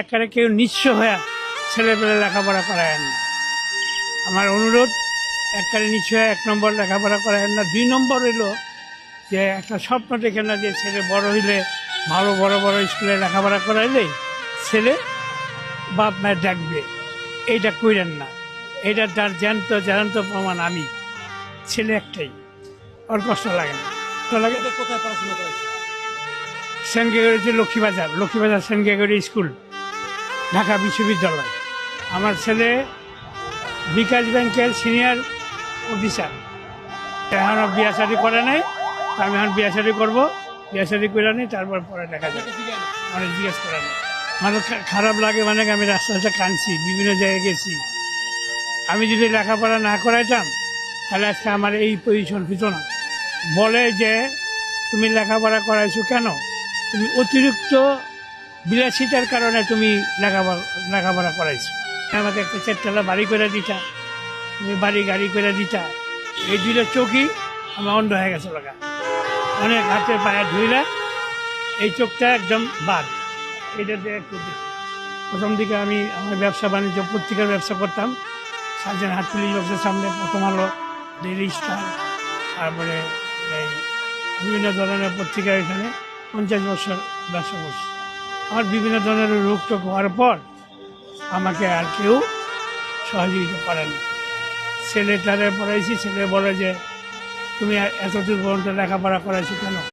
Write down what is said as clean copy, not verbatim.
একেবারে কেউ নিঃস্ব হয়ে ছেলেপেলে লেখাপড়া করায়েন না। আমার অনুরোধ, একেবারে নিঃস্ব হয়ে 1 নম্বর লেখাপড়া করায়েন না। 2 নম্বর হইল যে একটা স্বপ্ন দেখে না যে ছেলে বড় হইলে ভালো বড় বড় স্কুলে লেখাপড়া করাইলে ছেলে বাপ মায়ের ডাকবে, এইটা কইরেন না। এটা তার জ্যান্ত প্রমাণ। আমি ছেলে একটাই, ওর কষ্ট লাগে না। কষ্ট লাগে। কোথায় পড়াশোনা করেছে? Saint Gregory Laxmibazar Saint Gregory school, Dhaka বিশ্ববিদ্যালয়। আমার ছেলে বিকাশ ব্যাংকের সিনিয়র অফিসার। এখনও বিয়া শাদি করে নাই, আমি এখন বিয়া শাদি করবো। বিয়া শাদি করে নিই, তারপর পরে দেখা যাবে। মানে জিজ্ঞেস করে না। মানে খারাপ লাগে, মানে আমি রাস্তাতে কাঁদছি, বিভিন্ন জায়গায় গেছি। আমি যদি লেখাপড়া না করাইতাম তাহলে আজকে আমার এই পজিশন হতো না। বলে যে তুমি লেখাপড়া করাইছো কেন? তুমি অতিরিক্ত বিলাসিতার কারণে তুমি লেখাপড়া করাইছো। আমাকে একটা 4 তলা বাড়ি করে দিতা, তুমি বাড়ি গাড়ি করে দিতা। এই 2টা চোখই আমার অন্ধ হয়ে গেছে লাগা। অনেক হাতে পায়ে ধুইলে এই চোখটা একদম বাদ। এটা দিয়ে একটু দেখি। প্রথম দিকে আমি আমার ব্যবসা বাণিজ্য পত্রিকার ব্যবসা করতাম। সার্জেন হাটপুলিশ অফিসের সামনে, প্রথম আলো, ডেইলি স্টার, তারপরে এই বিভিন্ন ধরনের পত্রিকা। এখানে 50 বছর ব্যবসা করছি। আমার বিভিন্ন ধরনের রোগ টোগ হওয়ার পর আমাকে আর কেউ সহযোগিতা করে না। ছেলেটারে পড়াইছি, ছেলে বলে যে তুমি এতদূর পর্যন্ত লেখাপড়া করাইছো কেন?